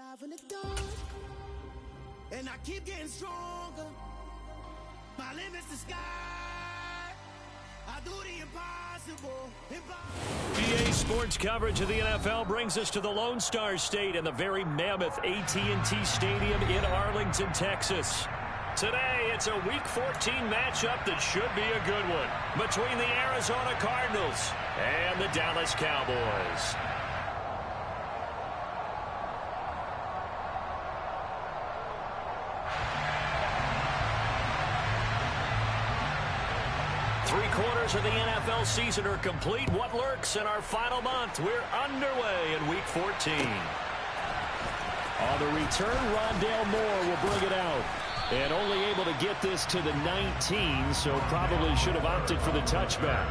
alive in the dark, and I keep getting stronger. My limit's the sky. I do the impossible. EA Sports coverage of the NFL brings us to the Lone Star State and the very mammoth AT&T Stadium in Arlington, Texas. Today, it's a Week 14 matchup that should be a good one between the Arizona Cardinals and the Dallas Cowboys. Three-quarters of the NFL season are complete. What lurks in our final month? We're underway in Week 14. On the return, Rondale Moore will bring it out. And only able to get this to the 19, so probably should have opted for the touchback.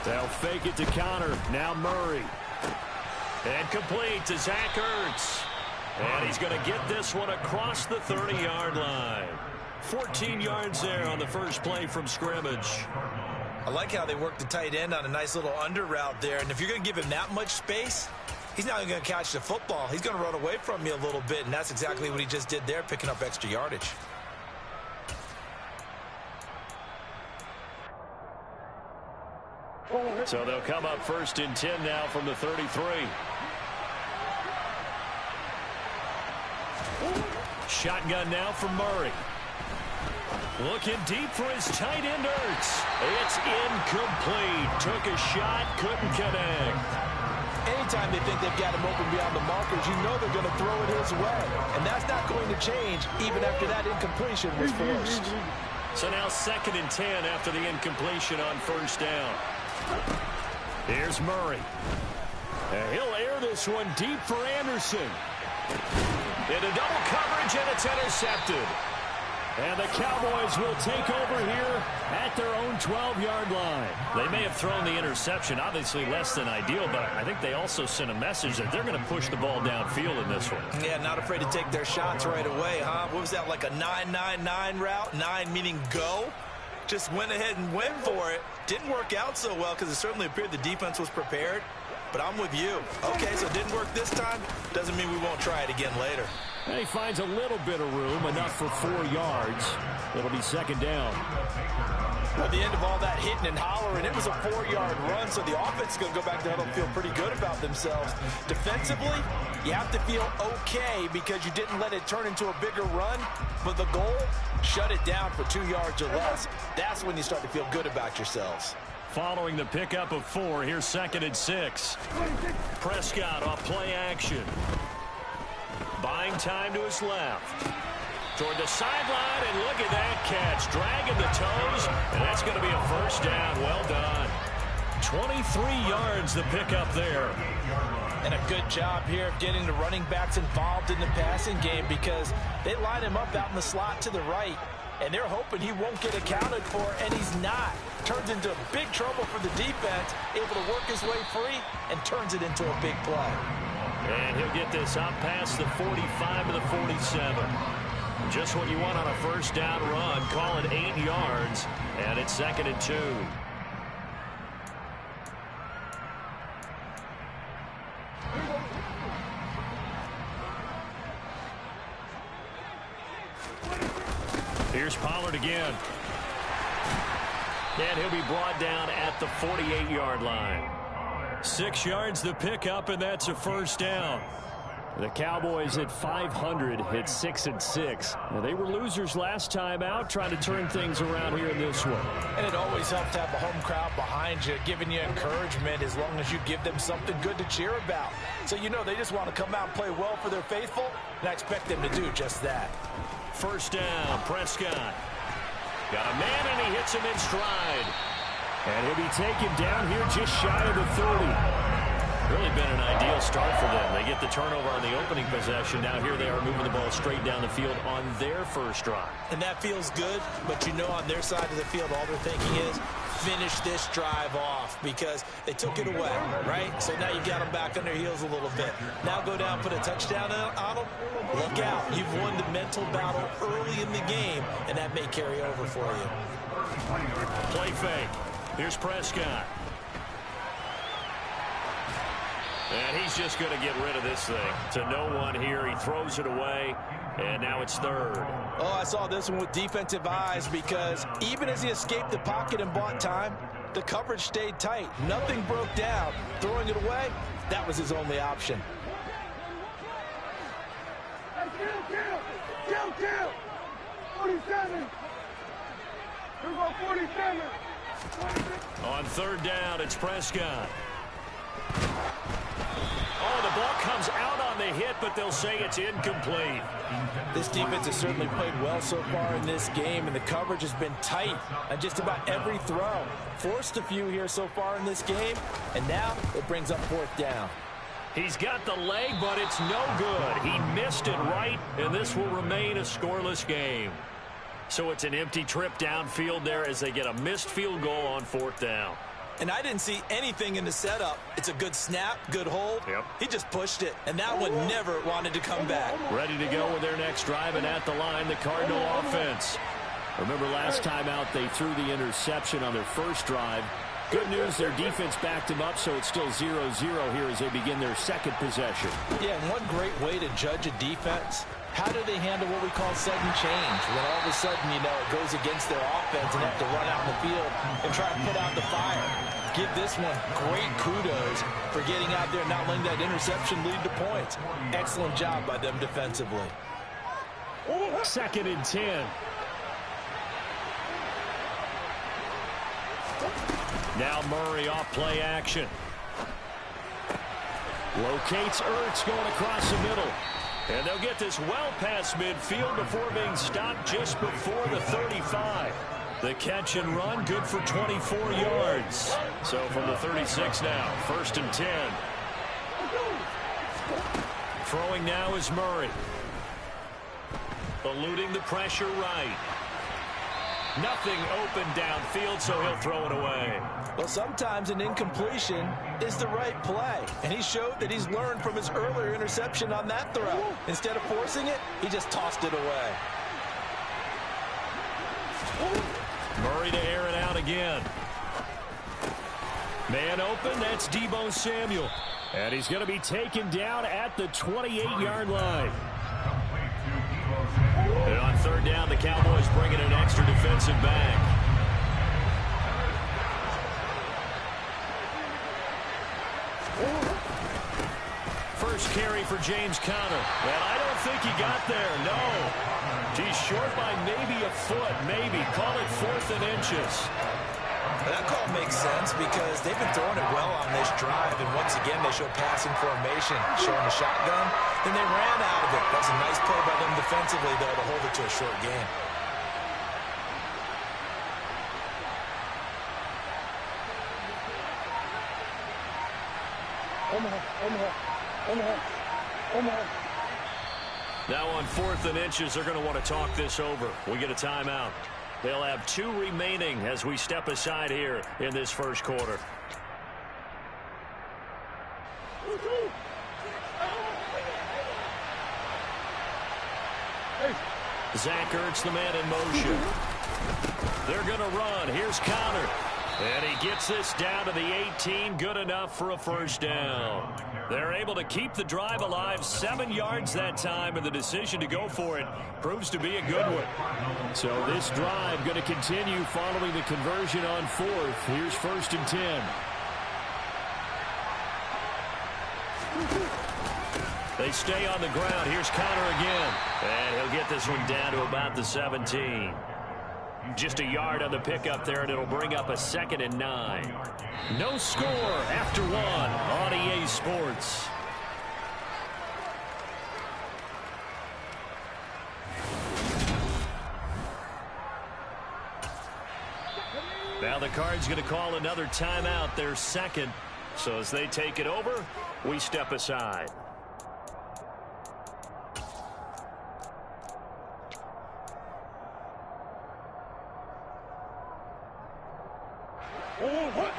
They'll fake it to counter. Now Murray. And complete to Zach Ertz. And he's going to get this one across the 30-yard line. 14 yards there on the first play from scrimmage. I like how they work the tight end on a nice little under route there. And if you're going to give him that much space, he's not even going to catch the football. He's going to run away from you a little bit, and that's exactly what he just did there, picking up extra yardage. So they'll come up first and 10 now from the 33. Shotgun now from Murray. Looking deep for his tight end, Ertz. It's incomplete. Took a shot, couldn't connect. Anytime they think they've got him open beyond the markers, you know they're going to throw it his way. And that's not going to change even after that incompletion was forced. So now 2nd and 10 after the incompletion on first down. Here's Murray. He'll air this one deep for Anderson. Into double coverage, and it's intercepted. And the Cowboys will take over here at their own 12-yard line. They may have thrown the interception, obviously less than ideal, but I think they also sent a message that they're going to push the ball downfield in this one. Yeah, not afraid to take their shots right away, huh? What was that, like a 9-9-9 route? 9 meaning go? Just went ahead and went for it. Didn't work out so well because it certainly appeared the defense was prepared. But I'm with you. Okay, so it didn't work this time. Doesn't mean we won't try it again later. And he finds a little bit of room, enough for 4 yards. It'll be 2nd down. At the end of all that hitting and hollering, it was a 4-yard run, so the offense is going to go back to huddle and feel pretty good about themselves. Defensively, you have to feel okay because you didn't let it turn into a bigger run. But the goal, shut it down for 2 yards or less. That's when you start to feel good about yourselves. Following the pickup of 4, here's 2nd and 6. Prescott off play action. Buying time to his left. Toward the sideline, and look at that catch. Dragging the toes, and that's going to be a first down. Well done. 23 yards the pickup there. And a good job here of getting the running backs involved in the passing game because they line him up out in the slot to the right, and they're hoping he won't get accounted for, and he's not. Turns into big trouble for the defense, able to work his way free, and turns it into a big play. And he'll get this up past the 45 to the 47. Just what you want on a first down run. Call it 8 yards, and it's 2nd and 2. Here's Pollard again. And he'll be brought down at the 48-yard line. 6 yards the pickup, and that's a first down. The Cowboys at 500 hit 6-6. Now, they were losers last time out, trying to turn things around here in this one. And it always helps to have a home crowd behind you, giving you encouragement as long as you give them something good to cheer about. So you know they just want to come out and play well for their faithful, and I expect them to do just that. First down, Prescott. Got a man, and he hits him in stride. And he'll be taken down here just shy of the 30. Really been an ideal start for them. They get the turnover on the opening possession. Now here they are moving the ball straight down the field on their first drive. And that feels good, but you know on their side of the field all they're thinking is finish this drive off because they took it away, right? So now you got them back on their heels a little bit. Now go down, put a touchdown on them. Look out. You've won the mental battle early in the game, and that may carry over for you. Play fake. Here's Prescott. And he's just going to get rid of this thing. To no one here. He throws it away, and now it's third. Oh, I saw this one with defensive eyes because even as he escaped the pocket and bought time, the coverage stayed tight. Nothing broke down. Throwing it away, that was his only option. Kill! 47! Here go 47! On third down, it's Prescott. Oh, the ball comes out on the hit, but they'll say it's incomplete. This defense has certainly played well so far in this game, and the coverage has been tight on just about every throw. Forced a few here so far in this game, and now it brings up fourth down. He's got the leg, but it's no good. He missed it right, and this will remain a scoreless game. So it's an empty trip downfield there as they get a missed field goal on fourth down. And I didn't see anything in the setup. It's a good snap, good hold. Yep. He just pushed it, and that one never wanted to come back. Ready to go with their next drive, and at the line, the Cardinal offense. Remember last time out, they threw the interception on their first drive. Good news, their defense backed them up, so it's still 0-0 here as they begin their second possession. Yeah, and one great way to judge a defense, how do they handle what we call sudden change? When all of a sudden, you know, it goes against their offense and they have to run out in the field and try to put out the fire. Give this one great kudos for getting out there and not letting that interception lead to points. Excellent job by them defensively. Second and 10. Now Murray off play action. Locates Ertz going across the middle. And they'll get this well past midfield before being stopped just before the 35. The catch and run good for 24 yards. So from the 36 now, first and 10. Throwing now is Murray. Eluding the pressure right. Nothing open downfield, so he'll throw it away. Well, sometimes an incompletion is the right play. And he showed that he's learned from his earlier interception on that throw. Instead of forcing it, he just tossed it away. Murray to air it out again. Man open, that's Deebo Samuel. And he's going to be taken down at the 28-yard line. And on third down, the Cowboys bring in an extra defensive back. First carry for James Conner. And I don't think he got there, no. He's short by maybe a foot, maybe. Call it 4th and inches. That call makes sense because they've been throwing it well on this drive, and once again they show passing formation, showing the shotgun. Then they ran out of it. That's a nice play by them defensively, though, to hold it to a short game. Now on 4th and inches, they're going to want to talk this over. We get a timeout. They'll have 2 remaining as we step aside here in this first quarter. Zach Ertz, the man in motion. They're going to run. Here's Conner. And he gets this down to the 18. Good enough for a first down. They're able to keep the drive alive. 7 yards that time, and the decision to go for it proves to be a good one. So this drive going to continue following the conversion on 4th. Here's 1st and 10. They stay on the ground. Here's Conner again. And he'll get this one down to about the 17. Just a yard on the pickup there, and it'll bring up a 2nd and 9. No score after 1 on EA Sports. Now the Cards going to call another timeout, their second. So as they take it over, we step aside.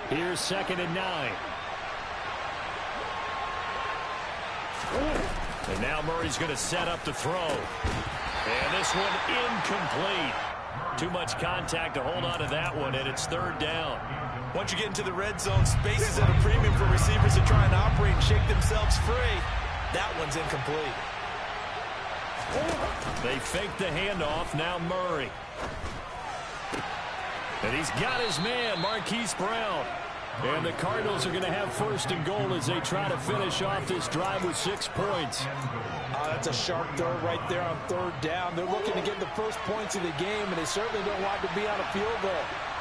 Here's 2nd and 9. And now Murray's going to set up the throw. And this one incomplete. Too much contact to hold on to that one, and it's 3rd down. Once you get into the red zone, space is at a premium for receivers to try and operate and shake themselves free. That one's incomplete. They fake the handoff. Now Murray. And he's got his man, Marquise Brown. And the Cardinals are going to have 1st and goal as they try to finish off this drive with 6 points. That's a sharp throw right there on 3rd down. They're looking to get the first points of the game, and they certainly don't want to be on a field goal.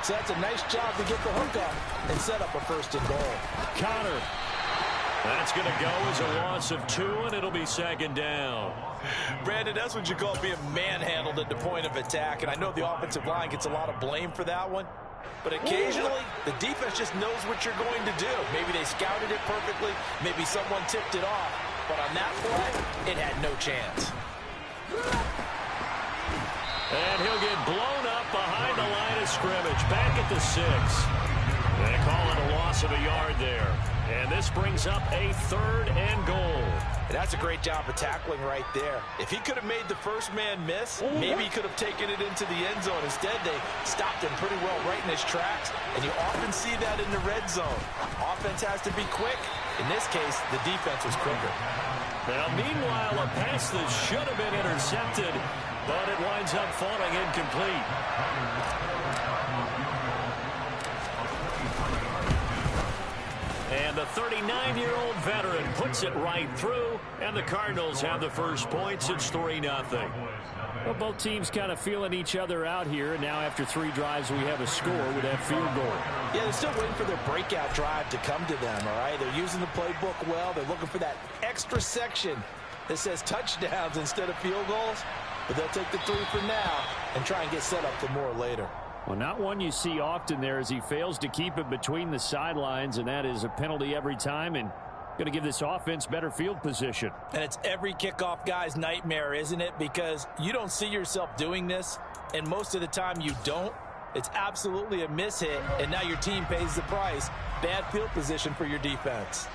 So that's a nice job to get the hook up and set up a 1st and goal. Connor. That's going to go as a loss of 2, and it'll be 2nd down. Brandon, that's what you call being manhandled at the point of attack, and I know the offensive line gets a lot of blame for that one. But occasionally, the defense just knows what you're going to do. Maybe they scouted it perfectly. Maybe someone tipped it off. But on that play, it had no chance. And he'll get blown up behind the line of scrimmage. Back at the 6. They call it a loss of a yard there. And this brings up a 3rd and goal. And that's a great job of tackling right there. If he could have made the first man miss, maybe he could have taken it into the end zone. Instead, they stopped him pretty well right in his tracks. And you often see that in the red zone. Offense has to be quick. In this case, the defense was quicker. Now, meanwhile, a pass that should have been intercepted, but it winds up falling incomplete. And the 39-year-old veteran puts it right through, and the Cardinals have the first points. It's 3-0. Well, both teams kind of feeling each other out here, and now after 3 drives, we have a score with that field goal. Yeah, they're still waiting for their breakout drive to come to them, all right? They're using the playbook well. They're looking for that extra section that says touchdowns instead of field goals, but they'll take the 3 for now and try and get set up for more later. Well, not one you see often there as he fails to keep it between the sidelines, and that is a penalty every time, and going to give this offense better field position. And it's every kickoff guy's nightmare, isn't it? Because you don't see yourself doing this, and most of the time you don't. It's absolutely a miss hit, and now your team pays the price. Bad field position for your defense.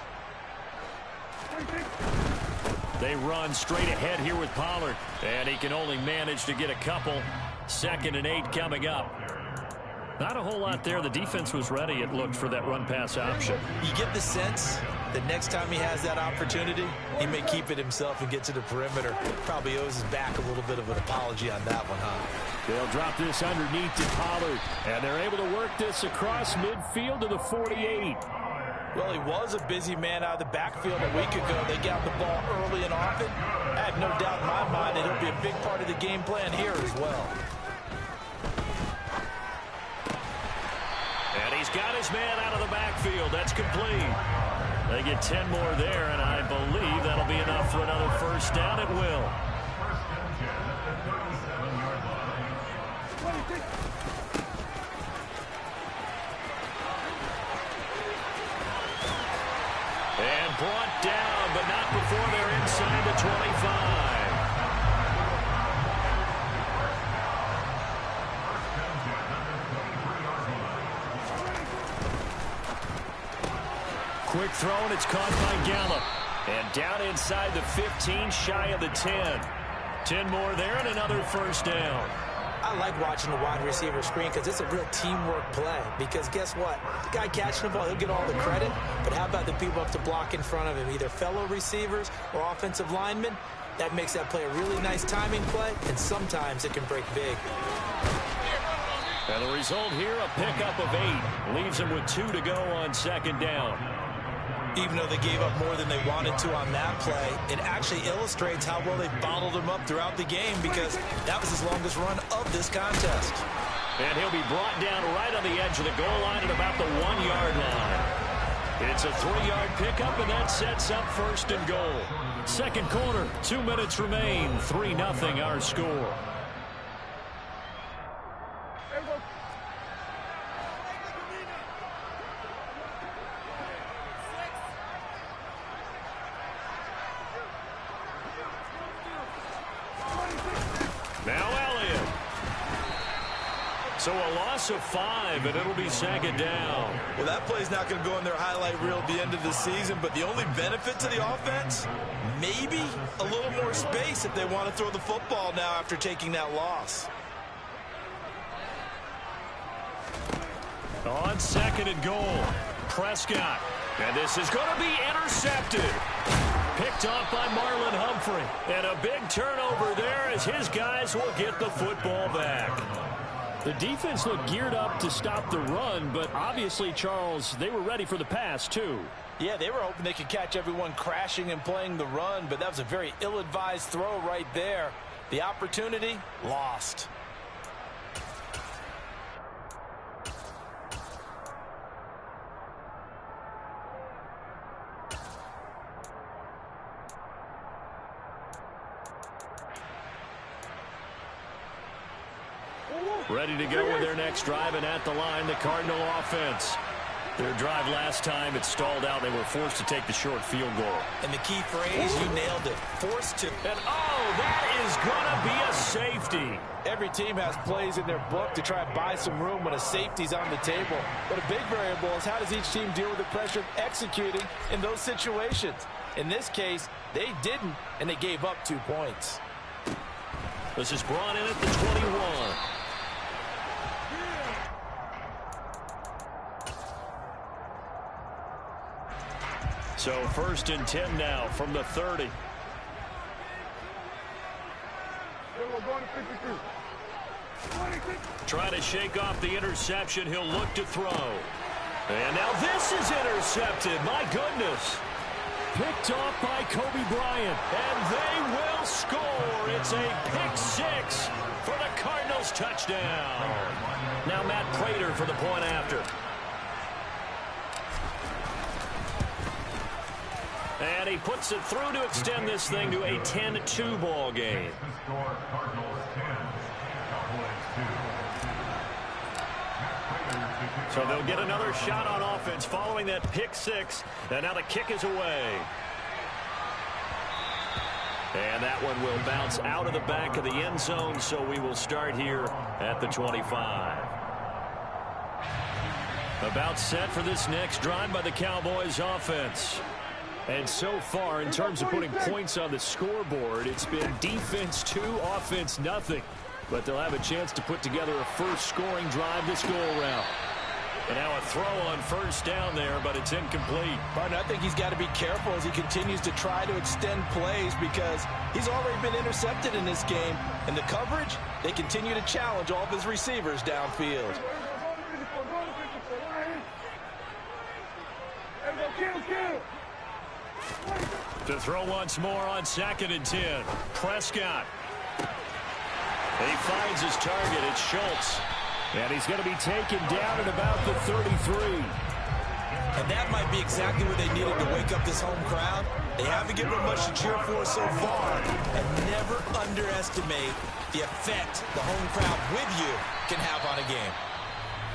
They run straight ahead here with Pollard, and he can only manage to get a couple. 2nd and 8 coming up. Not a whole lot there. The defense was ready, it looked, for that run-pass option. You get the sense that next time he has that opportunity, he may keep it himself and get to the perimeter. Probably owes his back a little bit of an apology on that one, huh? They'll drop this underneath to Pollard, and they're able to work this across midfield to the 48. Well, he was a busy man out of the backfield a week ago. They got the ball early and often. I have no doubt in my mind that he'll be a big part of the game plan here as well. And he's got his man out of the backfield. That's complete. They get 10 more there, and I believe that'll be enough for another 1st down. It will. And brought down, but not before they're inside the 25. Quick throw, and it's caught by Gallup. And down inside the 15, shy of the 10. 10 more there, and another 1st down. I like watching the wide receiver screen because it's a real teamwork play. Because guess what? The guy catching the ball, he'll get all the credit. But how about the people up to block in front of him, either fellow receivers or offensive linemen? That makes that play a really nice timing play, and sometimes it can break big. And the result here, a pickup of 8. Leaves them with 2 to go on 2nd down. Even though they gave up more than they wanted to on that play, it actually illustrates how well they bottled him up throughout the game, because that was his longest run of this contest. And he'll be brought down right on the edge of the goal line at about the 1-yard line. It's a 3-yard pickup, and that sets up 1st and goal. 2nd quarter, 2 minutes remain. 3-0 our score. loss of 5, and it'll be second down. Well, that play's not going to go in their highlight reel at the end of the season, but the only benefit to the offense, maybe a little more space if they want to throw the football now after taking that loss. On second and goal, Prescott. And this is going to be intercepted. Picked off by Marlon Humphrey. And a big turnover there as his guys will get the football back. The defense looked geared up to stop the run, but obviously, Charles, they were ready for the pass, too. Yeah, they were hoping they could catch everyone crashing and playing the run, but that was a very ill-advised throw right there. The opportunity, lost. Ready to go with their next drive, and at the line, the Cardinal offense. Their drive last time, it stalled out. They were forced to take the short field goal. And the key phrase, you nailed it, forced to. And, oh, that is going to be a safety. Every team has plays in their book to try and buy some room when a safety's on the table. But a big variable is how does each team deal with the pressure of executing in those situations. In this case, they didn't, and they gave up 2 points. This is brought in at the 21. So first and 10 now from the 30. Trying to shake off the interception. He'll look to throw. And now this is intercepted. My goodness. Picked off by Kobe Bryant. And they will score. It's a pick 6 for the Cardinals touchdown. Now Matt Prater for the point after. And he puts it through to extend this thing to a 10-2 ball game. So they'll get another shot on offense following that pick 6. And now the kick is away. And that one will bounce out of the back of the end zone, so we will start here at the 25. About set for this next drive by the Cowboys offense. And so far, in terms of putting points on the scoreboard, it's been defense 2, offense nothing. But they'll have a chance to put together a first scoring drive this go-around. And now a throw on first down there, but it's incomplete. But I think he's got to be careful as he continues to try to extend plays because he's already been intercepted in this game. And the coverage, they continue to challenge all of his receivers downfield. To throw once more on second and 10. Prescott. He finds his target. It's Schultz. And he's going to be taken down at about the 33. And that might be exactly what they needed to wake up this home crowd. They haven't given them much to cheer for so far. And never underestimate the effect the home crowd with you can have on a game.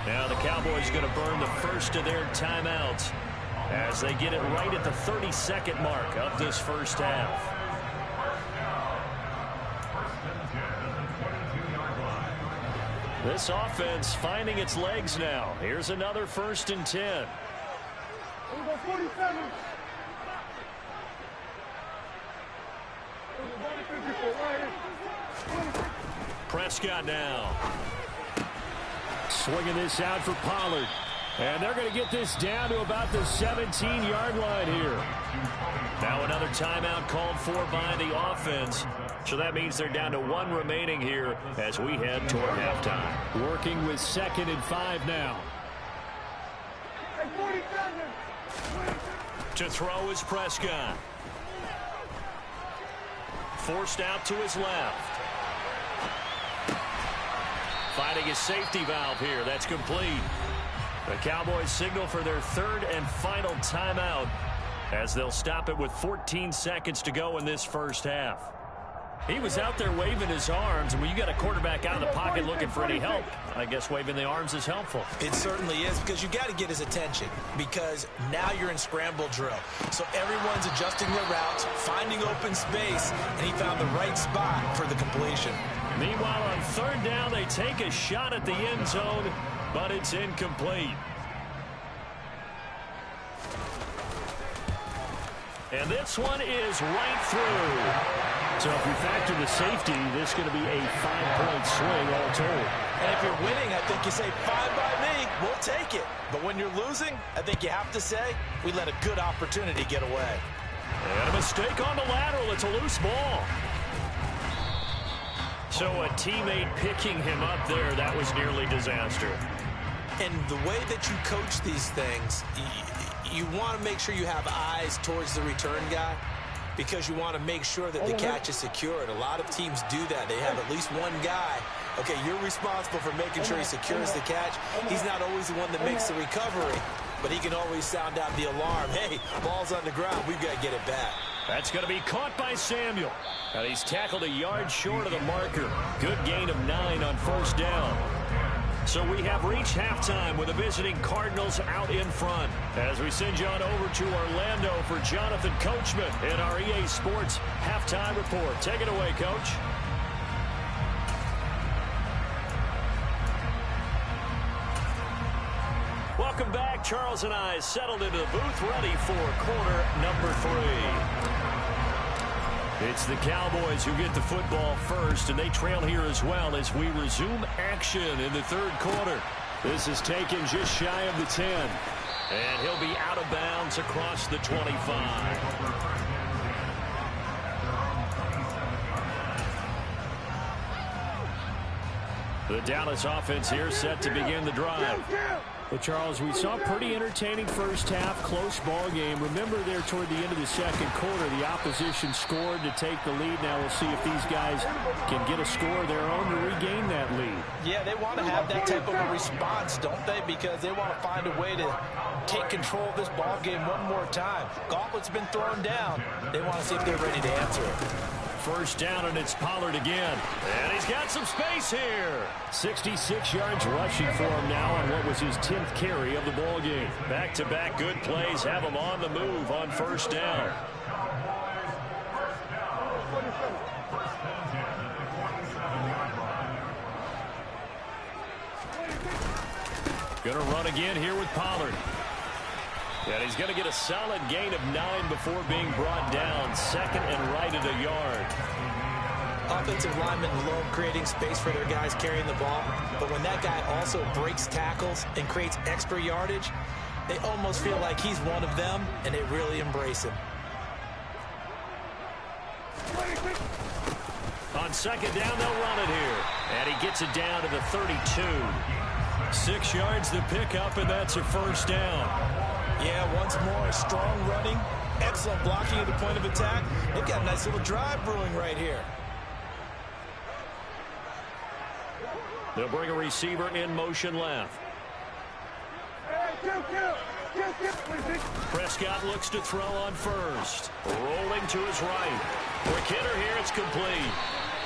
Now the Cowboys are going to burn the first of their timeouts as they get it right at the 32nd mark of this first half. This offense finding its legs now. Here's another first and 10. Prescott now. Swinging this out for Pollard. And they're going to get this down to about the 17-yard line here. Now another timeout called for by the offense. So that means they're down to 1 remaining here as we head toward halftime. Working with 2nd and 5 now. To throw is Prescott. Forced out to his left. Finding his safety valve here. That's complete. The Cowboys signal for their 3rd and final timeout as they'll stop it with 14 seconds to go in this first half. He was out there waving his arms, and when you got a quarterback out of the pocket looking for any help, I guess waving the arms is helpful. It certainly is, because you got to get his attention, because now you're in scramble drill. So everyone's adjusting their routes, finding open space, and he found the right spot for the completion. Meanwhile, on 3rd down, they take a shot at the end zone, but it's incomplete. And this one is right through. So if you factor the safety, this is going to be a 5-point swing all told. And if you're winning, I think you say, fine by me, we'll take it. But when you're losing, I think you have to say, we let a good opportunity get away. And a mistake on the lateral. It's a loose ball. So a teammate picking him up there, that was nearly disaster. And the way that you coach these things, you want to make sure you have eyes towards the return guy because you want to make sure that the catch is secured. A lot of teams do that. They have at least one guy. Okay, you're responsible for making sure he secures the catch. He's not always the one that makes the recovery, but he can always sound out the alarm. Hey, ball's on the ground. We've got to get it back. That's going to be caught by Samuel. And he's tackled a yard short of the marker. Good gain of 9 on first down. So we have reached halftime with the visiting Cardinals out in front. As we send you on over to Orlando for Jonathan Coachman in our EA Sports Halftime Report. Take it away, Coach. Welcome back. Charles and I settled into the booth ready for quarter number 3. It's the Cowboys who get the football first, and they trail here as well as we resume action in the third quarter. This is taken just shy of the 10, and he'll be out of bounds across the 25. The Dallas offense here set to begin the drive. Well, Charles, we saw a pretty entertaining first half, close ball game. Remember there toward the end of the second quarter, the opposition scored to take the lead. Now we'll see if these guys can get a score of their own to regain that lead. Yeah, they want to have that type of a response, don't they? Because they want to find a way to take control of this ball game one more time. Gauntlet's been thrown down. They want to see if they're ready to answer it. First down, and it's Pollard again. And he's got some space here. 66 yards rushing for him now on what was his 10th carry of the ball game. Back-to-back good plays have him on the move on first down. Going to run again here with Pollard. And he's going to get a solid gain of 9 before being brought down. Second and right at a yard. Offensive linemen love creating space for their guys carrying the ball. But when that guy also breaks tackles and creates extra yardage, they almost feel like he's one of them, and they really embrace him. On second down, they'll run it here. And he gets it down to the 32. 6 yards to pick up, and that's a first down. Yeah, once more, strong running, excellent blocking at the point of attack. They've got a nice little drive brewing right here. They'll bring a receiver in motion left. Prescott looks to throw on first. Rolling to his right. For Kidder here, it's complete.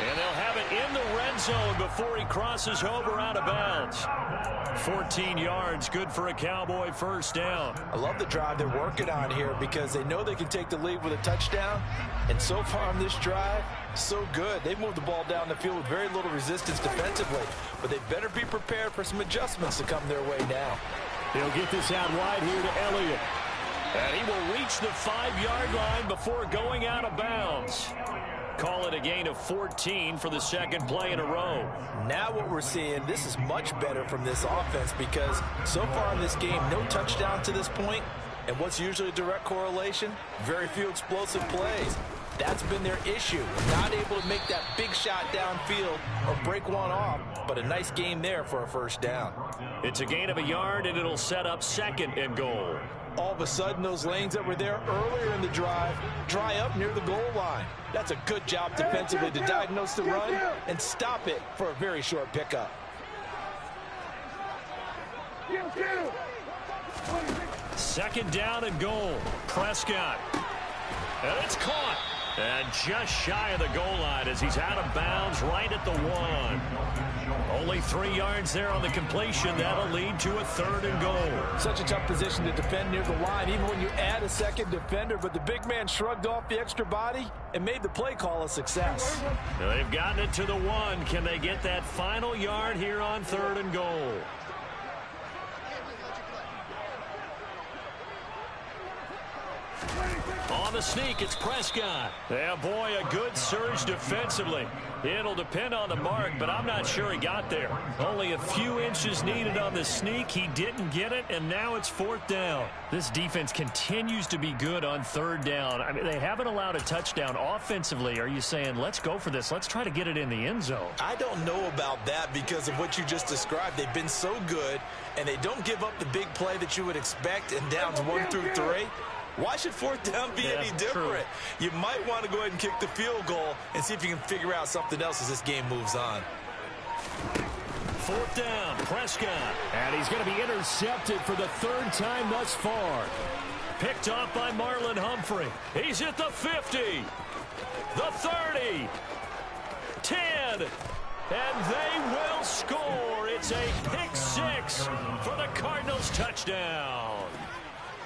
And they'll have it in the red zone before he crosses over out of bounds. 14 yards, good for a Cowboy first down. I love the drive they're working on here because they know they can take the lead with a touchdown. And so far on this drive, so good. They've moved the ball down the field with very little resistance defensively. But they better be prepared for some adjustments to come their way now. He'll get this out wide here to Elliott. And he will reach the 5-yard line before going out of bounds. Call it a gain of 14 for the second play in a row. Now what we're seeing, this is much better from this offense because so far in this game, no touchdown to this point. And what's usually a direct correlation? Very few explosive plays. That's been their issue. Not able to make that big shot downfield or break one off, but a nice game there for a first down. It's a gain of a yard, and it'll set up second and goal. All of a sudden, those lanes that were there earlier in the drive dry up near the goal line. That's a good job defensively to diagnose the run and stop it for a very short pickup. Second down and goal. Prescott. And it's caught. And just shy of the goal line as he's out of bounds right at the 1. Only 3 yards there on the completion. That'll lead to a third and goal. Such a tough position to defend near the line, even when you add a second defender. But the big man shrugged off the extra body and made the play call a success. Now they've gotten it to the 1. Can they get that final yard here on third and goal? On the sneak, it's Prescott. Yeah, boy, a good surge defensively. It'll depend on the mark, but I'm not sure he got there. Only a few inches needed on the sneak. He didn't get it, and now it's 4th down. This defense continues to be good on 3rd down. I mean, they haven't allowed a touchdown offensively. Are you saying, let's go for this? Let's try to get it in the end zone. I don't know about that because of what you just described. They've been so good, and they don't give up the big play that you would expect in downs 1 through 3. Why should 4th down be any different? True. You might want to go ahead and kick the field goal and see if you can figure out something else as this game moves on. 4th down, Prescott. And he's going to be intercepted for the 3rd time thus far. Picked off by Marlon Humphrey. He's at the 50, the 30, 10, and they will score. It's a pick 6 for the Cardinals touchdown.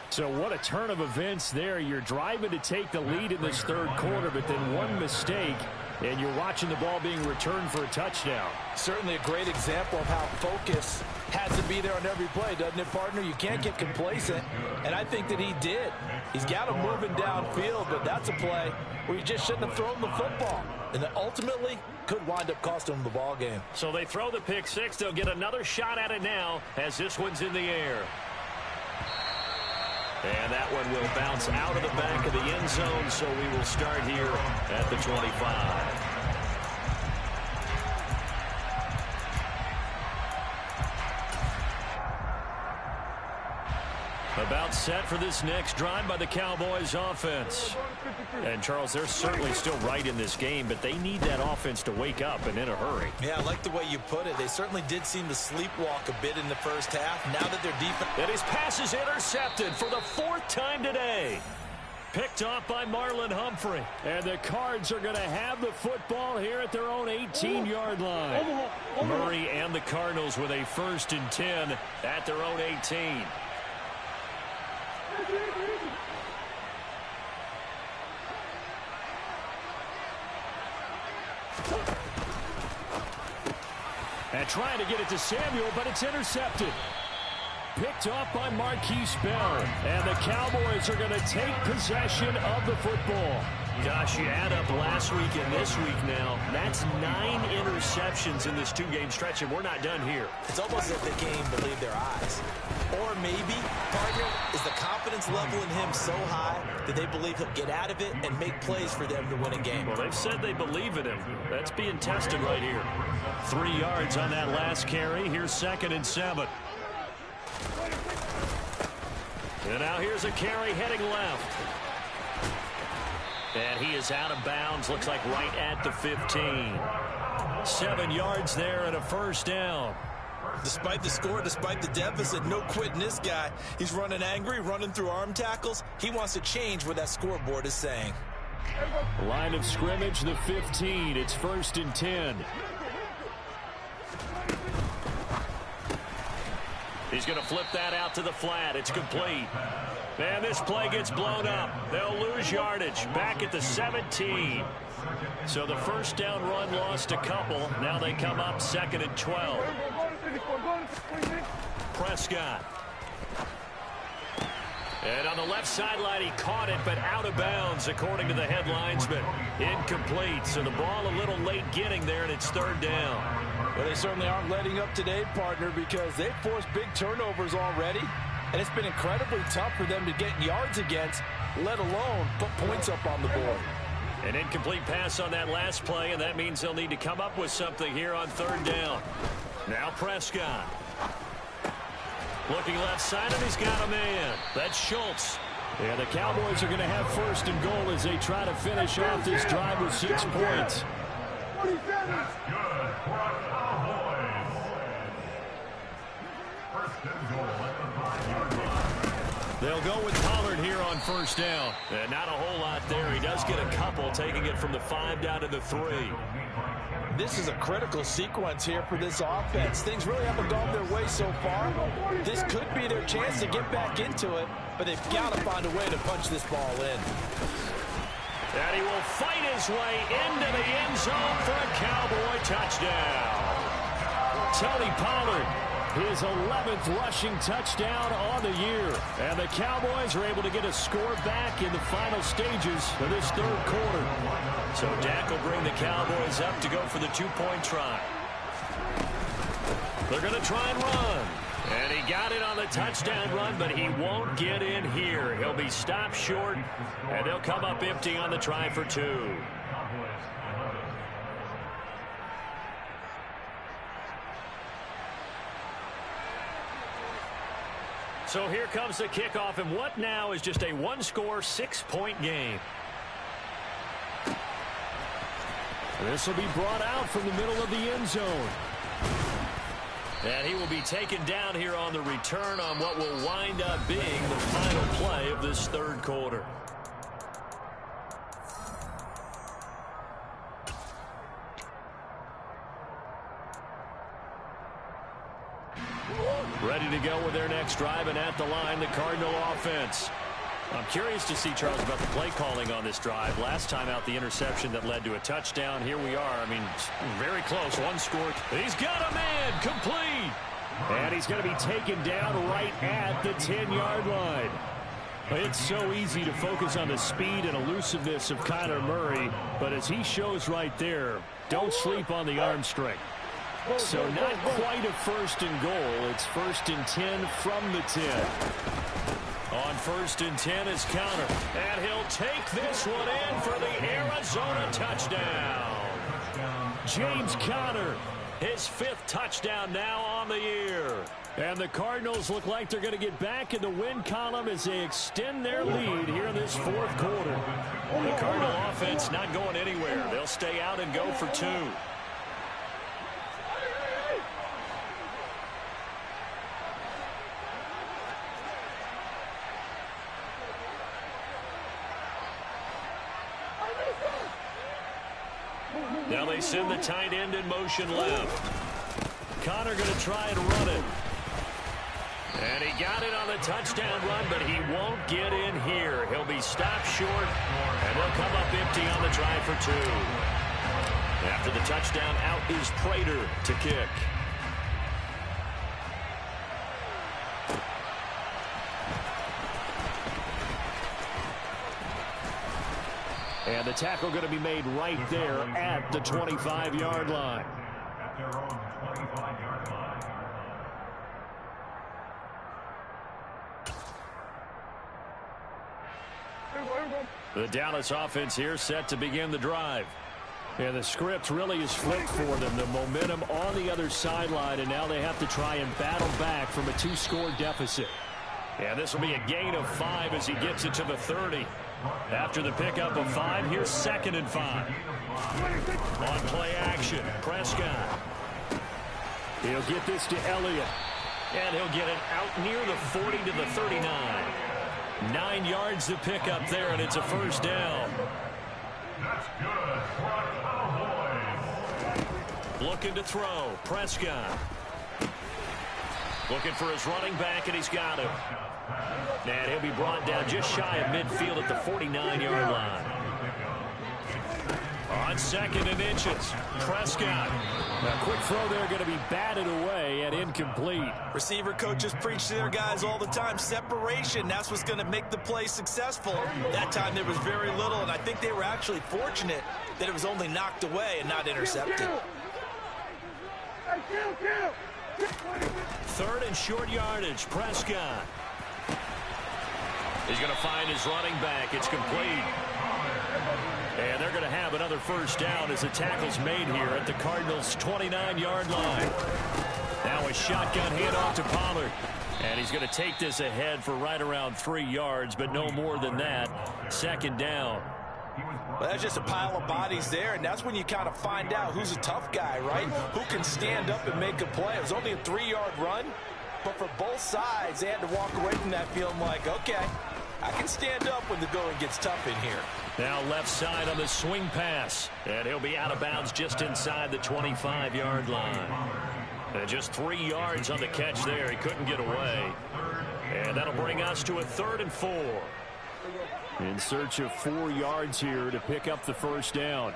So what a turn of events there. You're driving to take the lead in this 3rd quarter, but then one mistake, and you're watching the ball being returned for a touchdown. Certainly a great example of how focus has to be there on every play, doesn't it, partner? You can't get complacent, and I think that he did. He's got him moving downfield, but that's a play where you just shouldn't have thrown the football. And that ultimately could wind up costing them the ball game. So they throw the pick 6. They'll get another shot at it now as this one's in the air. And that one will bounce out of the back of the end zone, so we will start here at the 25. About set for this next drive by the Cowboys offense. And, Charles, they're certainly still right in this game, but they need that offense to wake up and in a hurry. Yeah, I like the way you put it. They certainly did seem to sleepwalk a bit in the first half. Now that their defense... And his pass is intercepted for the 4th time today. Picked off by Marlon Humphrey. And the Cards are going to have the football here at their own 18-yard line. Murray and the Cardinals with a 1st and 10 at their own 18. And trying to get it to Samuel, but it's intercepted. Picked off by Marquise Bell. And the Cowboys are going to take possession of the football. Gosh, you add up last week and this week now. That's 9 interceptions in this 2-game stretch, and we're not done here. It's almost as if they can't even believe their eyes. Or maybe, partner, is the confidence level in him so high that they believe he'll get out of it and make plays for them to win a game. Well, they've said they believe in him. That's being tested right here. 3 yards on that last carry. Here's 2nd and 7. And now here's a carry heading left. And he is out of bounds. Looks like right at the 15. 7 yards there and a 1st down. Despite the score, despite the deficit, no quitting this guy. He's running angry, running through arm tackles. He wants to change what that scoreboard is saying. Line of scrimmage, the 15. It's 1st and 10. He's going to flip that out to the flat. It's complete. And this play gets blown up. They'll lose yardage back at the 17. So the 1st down run lost a couple. Now they come up 2nd and 12. Prescott. And on the left sideline, he caught it, but out of bounds, according to the headlines, but incomplete. So the ball a little late getting there, and it's 3rd down. Well, they certainly aren't letting up today, partner, because they've forced big turnovers already, and it's been incredibly tough for them to get yards against, let alone put points up on the board. An incomplete pass on that last play, and that means they'll need to come up with something here on 3rd down. Now Prescott. Looking left side, and he's got a man. That's Schultz. Yeah, the Cowboys are going to have 1st and goal as they try to finish off this drive with 6 points. 47. They'll go with Pollard here on 1st down. And not a whole lot there. He does get a couple, taking it from the 5 down to the 3. This is a critical sequence here for this offense. Things really haven't gone their way so far. This could be their chance to get back into it, but they've got to find a way to punch this ball in. And he will fight his way into the end zone for a Cowboy touchdown. Tony Pollard his 11th rushing touchdown on the year. And the Cowboys are able to get a score back in the final stages of this third quarter. So Dak will bring the Cowboys up to go for the two-point try. They're going to try and run. And he got it on the touchdown run, but he won't get in here. He'll be stopped short, and they'll come up empty on the try for two. So here comes the kickoff, and what now is just a one-score, 6-point game. This will be brought out from the middle of the end zone. And he will be taken down here on the return on what will wind up being the final play of this third quarter. Ready to go with their next drive, and at the line, the Cardinal offense. I'm curious to see, Charles, about the play calling on this drive. Last time out, the interception that led to a touchdown. Here we are. I mean, very close. One score. He's got a man. Complete. And he's going to be taken down right at the 10-yard line. It's so easy to focus on the speed and elusiveness of Kyler Murray, but as he shows right there, don't sleep on the arm strength. So not quite a first and goal. It's 1st and 10 from the 10. On 1st and 10 is Conner. And he'll take this one in for the Arizona touchdown. James Conner, his 5th touchdown now on the year. And the Cardinals look like they're going to get back in the win column as they extend their lead here in this fourth quarter. The Cardinal offense not going anywhere. They'll stay out and go for two. Now they send the tight end in motion left. Conner going to try and run it. And he got it on the touchdown run, but he won't get in here. He'll be stopped short, and they'll come up empty on the try for two. After the touchdown, out is Prater to kick. And the tackle going to be made right there at the 25-yard line. The Dallas offense here set to begin the drive. And the script really is flipped for them. The momentum on the other sideline, and now they have to try and battle back from a 2-score deficit. And this will be a gain of 5 as he gets it to the 30. After the pickup of 5, here's 2nd and 5. On play action, Prescott. He'll get this to Elliott. And he'll get it out near the 40 to the 39. 9 yards to pick up there, and it's a first down. That's good for a Cowboy. Looking to throw, Prescott. Looking for his running back, and he's got him. And he'll be brought down just shy of midfield at the 49-yard line. On 2nd and inches, Prescott. A quick throw there going to be batted away and incomplete. Receiver coaches preach to their guys all the time. Separation, that's what's going to make the play successful. That time there was very little, and I think they were actually fortunate that it was only knocked away and not intercepted. 3rd and short yardage, Prescott. He's going to find his running back. It's complete. And they're going to have another first down as the tackle's made here at the Cardinals' 29-yard line. Now a shotgun handoff to Pollard. And he's going to take this ahead for right around 3 yards, but no more than that. 2nd down. Well, that's just a pile of bodies there, and that's when you kind of find out who's a tough guy, right? Who can stand up and make a play. It was only a 3-yard run, but for both sides, they had to walk away from that feeling like, okay, I can stand up when the going gets tough in here. Now left side on the swing pass, and he'll be out of bounds just inside the 25-yard line. And just 3 yards on the catch there. He couldn't get away. And that'll bring us to a 3rd and 4. In search of 4 yards here to pick up the first down.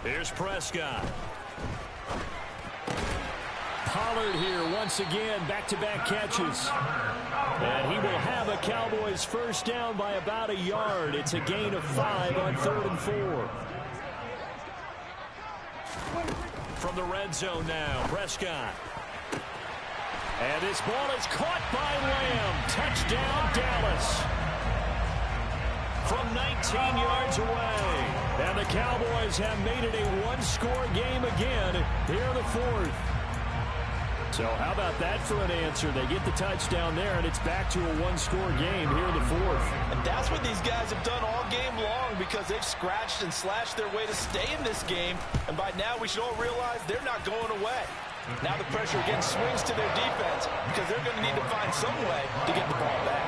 Here's Prescott. Pollard here once again, back-to-back catches. And he will have a Cowboys first down by about a yard. It's a gain of 5 on 3rd and 4. From the red zone now, Prescott. And this ball is caught by Lamb. Touchdown, Dallas. From 19 yards away. And the Cowboys have made it a one-score game again here in the 4th. So how about that for an answer? They get the touchdown there, and it's back to a one-score game here in the 4th. And that's what these guys have done all game long because they've scratched and slashed their way to stay in this game. And by now, we should all realize they're not going away. Now the pressure again swings to their defense because they're going to need to find some way to get the ball back.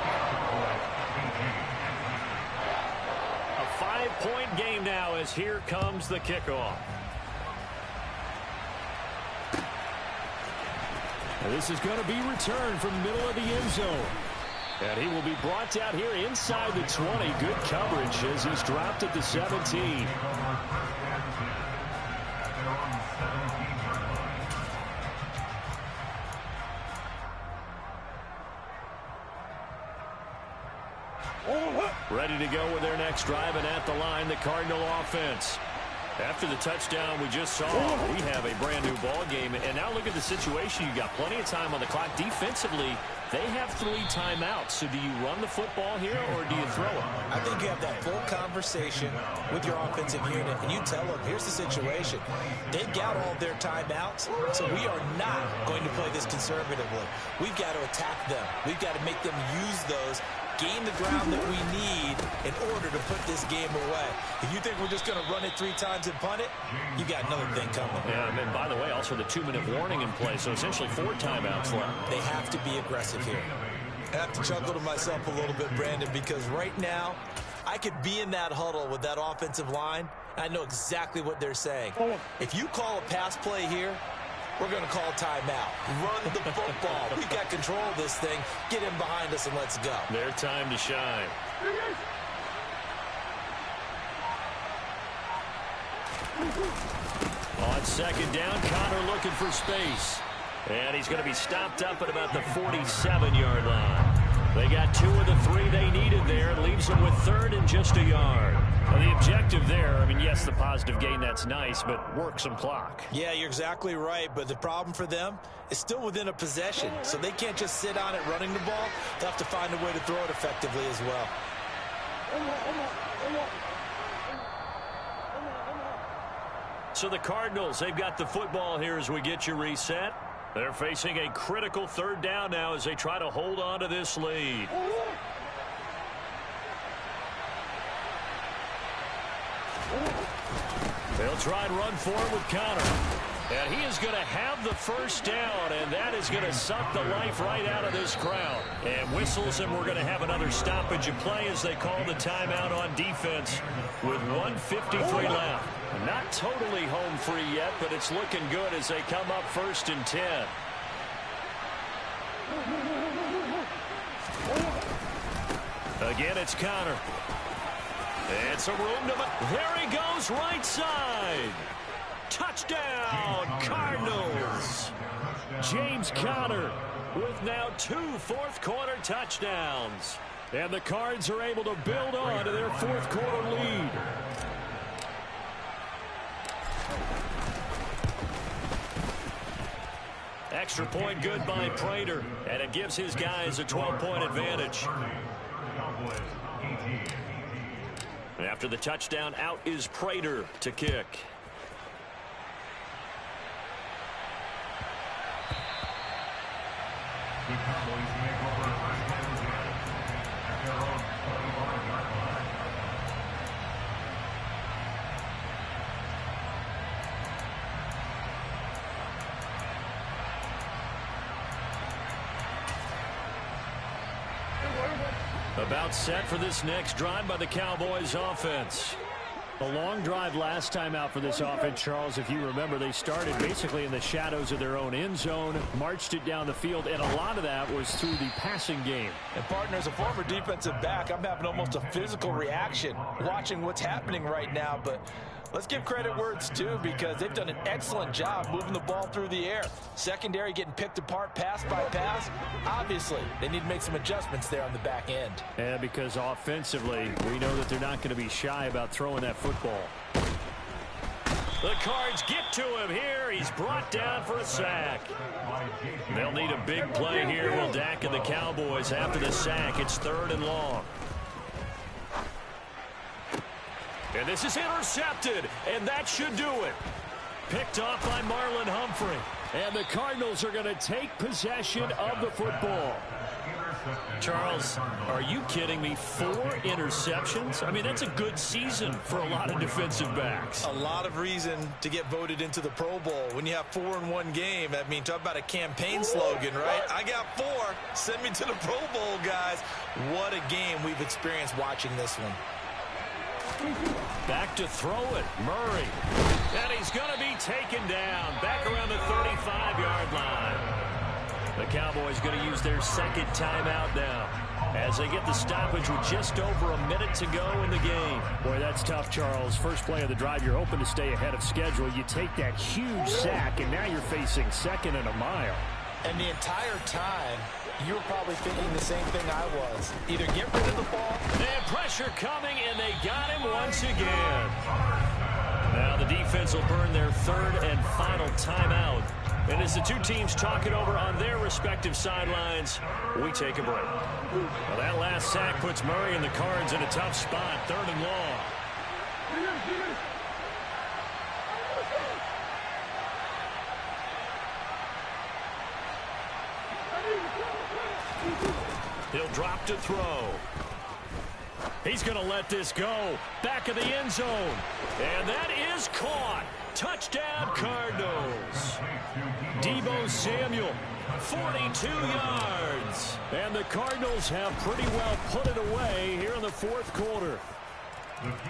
A 5-point game now as here comes the kickoff. This is going to be returned from the middle of the end zone. And he will be brought out here inside the 20. Good coverage as he's dropped at the 17. Ready to go with their next drive, and at the line, the Cardinal offense. After the touchdown we just saw, we have a brand-new ball game. And now look at the situation. You've got plenty of time on the clock. Defensively, they have 3 timeouts. So do you run the football here, or do you throw it? I think you have that full conversation with your offensive unit, and you tell them, here's the situation. They've got all their timeouts, so we are not going to play this conservatively. We've got to attack them. We've got to make them use those, gain the ground that we need in order to put this game away. If you think we're just going to run it 3 times and punt it, you got another thing coming. Yeah, and by the way, also the 2-minute warning in play, so essentially 4 timeouts left. They have to be aggressive here. I have to chuckle to myself a little bit, Brandon, because right now, I could be in that huddle with that offensive line. I know exactly what they're saying. If you call a pass play here, we're going to call timeout. Run the football. We've got control of this thing. Get him behind us and let's go. Their time to shine. On 2nd down, Connor looking for space. And he's going to be stopped up at about the 47-yard line. They got 2 of the 3 they needed there. It leaves them with 3rd and just a yard. Well, the objective there, I mean, yes, the positive gain, that's nice, but work some clock. Yeah, you're exactly right, but the problem for them is still within a possession, so they can't just sit on it running the ball. They'll have to find a way to throw it effectively as well. So the Cardinals, they've got the football here as we get you reset. They're facing a critical 3rd down now as they try to hold on to this lead. They'll try and run forward with Connor. And he is going to have the first down, and that is going to suck the life right out of this crowd. And whistles, and we're going to have another stoppage of play as they call the timeout on defense with 1:53 left. Not totally home free yet, but it's looking good as they come up 1st and 10. Again, it's Connor. It's a room to... There he goes, right side. Touchdown, Cardinals. James Conner with now 2 fourth-quarter touchdowns. And the Cards are able to build on to their 4th-quarter lead. Extra point good by Prater, and it gives his guys a 12-point advantage. After the touchdown, out is Prater to kick. The Cowboys make over a first down at their own 25-yard line. About set for this next drive by the Cowboys offense. A long drive last time out for this offense, Charles. If you remember, they started basically in the shadows of their own end zone, marched it down the field, and a lot of that was through the passing game. And, partner, as a former defensive back, I'm having almost a physical reaction watching what's happening right now. But let's give credit where it's due, because they've done an excellent job moving the ball through the air. Secondary getting picked apart pass by pass. Obviously, they need to make some adjustments there on the back end. Yeah, because offensively, we know that they're not going to be shy about throwing that football. The Cards get to him here. He's brought down for a sack. They'll need a big play here, will Dak and the Cowboys after the sack. It's 3rd and long. And this is intercepted, and that should do it. Picked off by Marlon Humphrey. And the Cardinals are going to take possession of the football. Charles, are you kidding me? 4 interceptions? I mean, that's a good season for a lot of defensive backs. A lot of reason to get voted into the Pro Bowl. When you have 4 in one game, I mean, talk about a campaign slogan, right? I got 4. Send me to the Pro Bowl, guys. What a game we've experienced watching this one. Back to throw it, Murray. And he's going to be taken down back around the 35-yard line. The Cowboys going to use their 2nd timeout now as they get the stoppage with just over a minute to go in the game. Boy, that's tough, Charles. First play of the drive, you're hoping to stay ahead of schedule. You take that huge sack, and now you're facing 2nd and a mile. And the entire time, you were probably thinking the same thing I was. Either get rid of the ball. And pressure coming, and they got him once again. Now the defense will burn their 3rd and final timeout. And as the two teams talk it over on their respective sidelines, we take a break. Well, that last sack puts Murray and the Cards in a tough spot, 3rd and long. He'll drop to throw. He's going to let this go. Back of the end zone. And that is caught. Touchdown, Cardinals. Deebo Samuel, 42 yards. And the Cardinals have pretty well put it away here in the 4th quarter.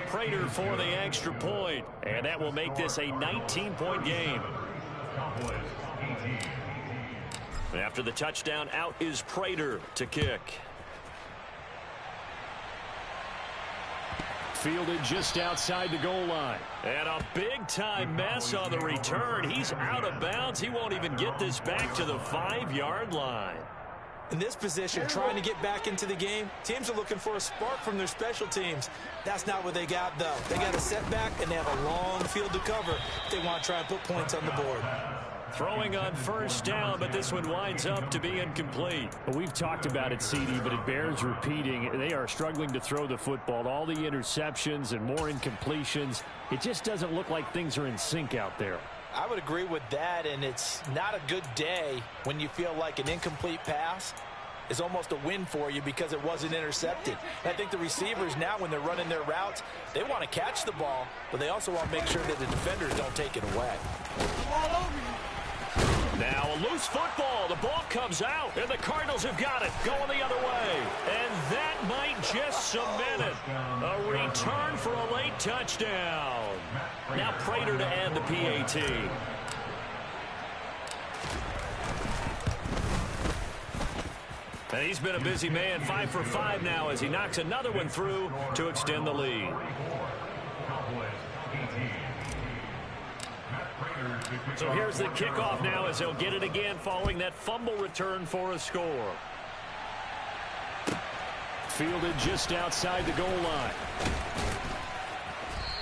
Prater for the extra point. And that will make this a 19-point game. After the touchdown, out is Prater to kick. Fielded just outside the goal line. And a big-time mess on the return. He's out of bounds. He won't even get this back to the 5-yard line. In this position, trying to get back into the game, teams are looking for a spark from their special teams. That's not what they got, though. They got a setback, and they have a long field to cover if they want to try and put points on the board. Throwing on 1st down, but this one winds up to be incomplete. Well, we've talked about it, CD, but it bears repeating. They are struggling to throw the football. All the interceptions and more incompletions. It just doesn't look like things are in sync out there. I would agree with that, and it's not a good day when you feel like an incomplete pass is almost a win for you because it wasn't intercepted. And I think the receivers now, when they're running their routes, they want to catch the ball, but they also want to make sure that the defenders don't take it away. Now a loose football. The ball comes out, and the Cardinals have got it going the other way. And that might just cement it. A return for a late touchdown. Now Prater to add the PAT. And he's been a busy man, 5 for 5 now as he knocks another one through to extend the lead. So here's the kickoff now as they'll get it again following that fumble return for a score. Fielded just outside the goal line.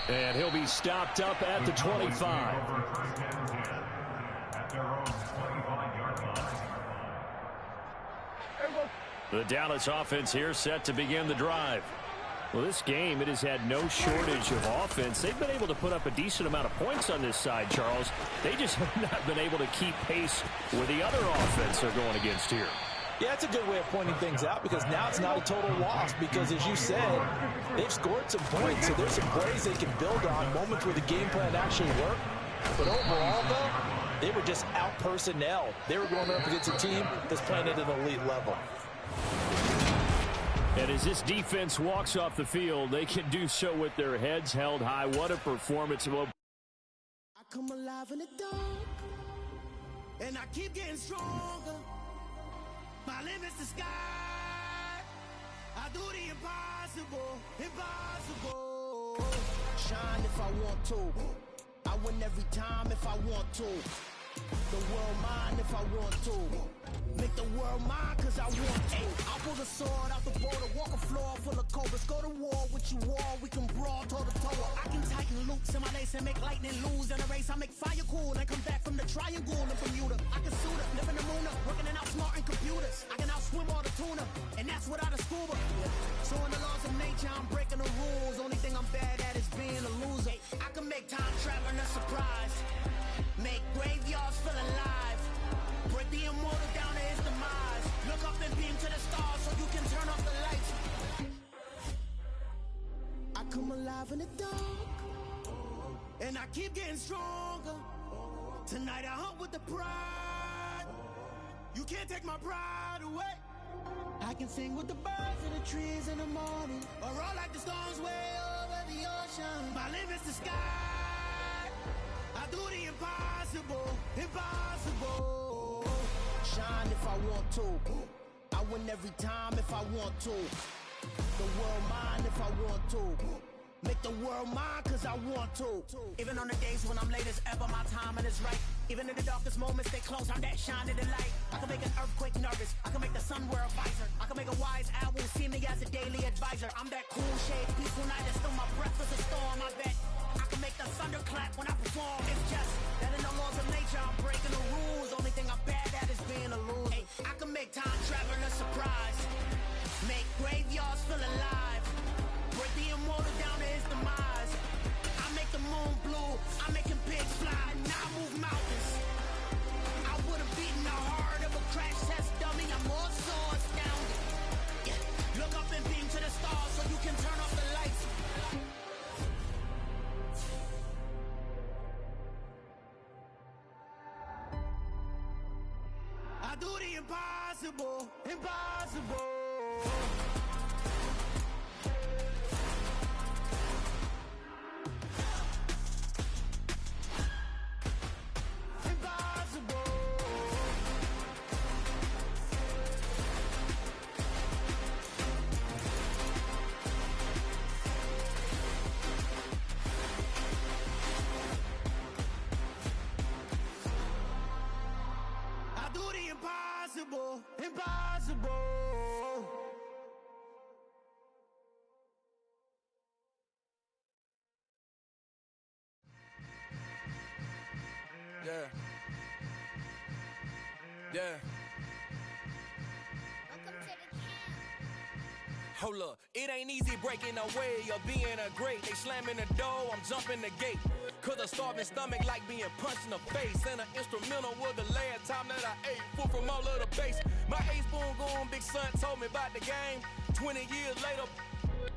And he'll be stopped up at the 25. The Dallas offense here set to begin the drive. Well, this game, it has had no shortage of offense. They've been able to put up a decent amount of points on this side, Charles. They just have not been able to keep pace with the other offense they're going against here. Yeah, it's a good way of pointing things out because now it's not a total loss because, as you said, they've scored some points. So there's some plays they can build on, moments where the game plan actually worked. But overall, though, they were just out personnel. They were going up against a team that's playing at an elite level. And as this defense walks off the field, they can do so with their heads held high. What a performance. Well, I come alive in the dark, and I keep getting stronger. My limit's the sky. I do the impossible, impossible. Shine if I want to. I win every time if I want to. The world mine if I want to. Make the world mine cause I want to. I pull the sword out the border, walk a floor full of cobras. Go to war with you all, we can brawl toe to toe. I can tighten loops in my lace and make lightning lose in a race. I make fire cool and come back from the triangle in Bermuda. I can suit up, live in the moon up, working and outsmarting computers. I can outswim all the tuna, and that's without a scuba. So in the laws of nature, I'm breaking the rules. Only thing I'm bad at is being a loser. I can make time traveling a surprise. Make graveyards feel alive. Break the immortal down to his demise. Look up and beam to the stars so you can turn off the lights. I come alive in the dark, and I keep getting stronger. Tonight I hunt with the pride. You can't take my pride away. I can sing with the birds and the trees in the morning, or roll like the storms way over the ocean. My limit's the sky. I do the impossible, impossible. Shine if I want to. I win every time if I want to. The world mine if I want to. Make the world mine cause I want to. Even on the days when I'm late as ever, my timing is right. Even in the darkest moments, stay close, I'm that shining the light. I can make an earthquake nervous, I can make the sun wear a visor. I can make a wise owl see me as a daily advisor. I'm that cool shade, peaceful night, and still my breath is a storm, I bet. I can make the thunder clap when I perform. It's just that in the laws of nature, I'm breaking the rules. Only thing I'm bad at is being a loser. Hey, I can make time travel a surprise. Make graveyards feel alive. Break the immortal down to his demise. I make the moon blue. I'm making pigs fly. Now I move mountains. I would have beaten the heart of a crash test dummy. I'm more so astounded. Yeah. Look up and beam to the stars so you can turn off the lights. I do the impossible, impossible. Impossible, impossible. Yeah. Yeah. Hold up, it ain't easy breaking away or being a great. They slamming the door, I'm jumping the gate. Cause a starving stomach like being punched in the face. And an instrumental was the last time that I ate food from all of the bass. My A-spoon going big son told me about the game. 20 years later,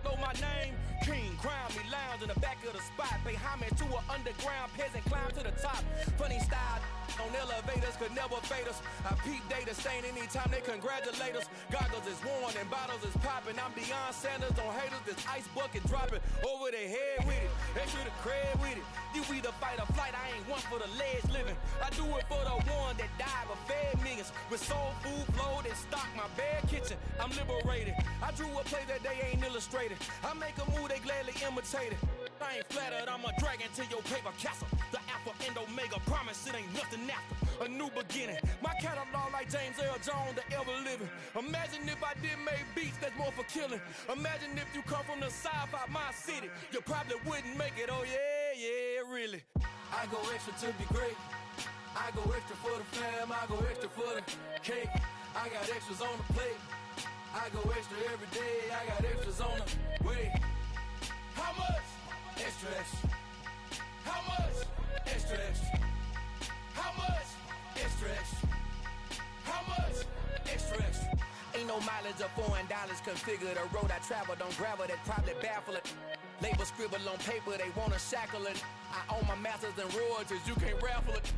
know my name. King, crown me, lounge in the back of the spot. Pay homage to an underground peasant, climb to the top. Funny style on elevators could never fade us. I peep data stain anytime they congratulate us. Goggles is worn and bottles is popping. I'm beyond Sanders on haters, this ice bucket dropping over their head with it. Extra the cred with it. You either fight or flight, I ain't one for the ledge living. I do it for the one that died but fed millions. With soul food flowed and stock my bad kitchen. I'm liberated. I drew a play that they ain't illustrated. I make a move, they gladly imitate it. I ain't flattered, I'm a dragon to your paper castle. The Alpha and Omega, promise it ain't nothing after. A new beginning. My catalog like James Earl Jones, the ever living. Imagine if I did make beats that's more for killing. Imagine if you come from the south out my city. You probably wouldn't make it, oh yeah, yeah, really. I go extra to be great. I go extra for the fam, I go extra for the cake. I got extras on the plate. I go extra every day, I got extras on the way. How much? Extra, extra. How much? Extra, extra. How much? Extra, extra. How much? Extra, extra. Ain't no mileage of $4 configure the road I travel. Don't gravel that probably baffle it. Label scribble on paper, they wanna shackle it. I own my masters and royalties, you can't raffle it.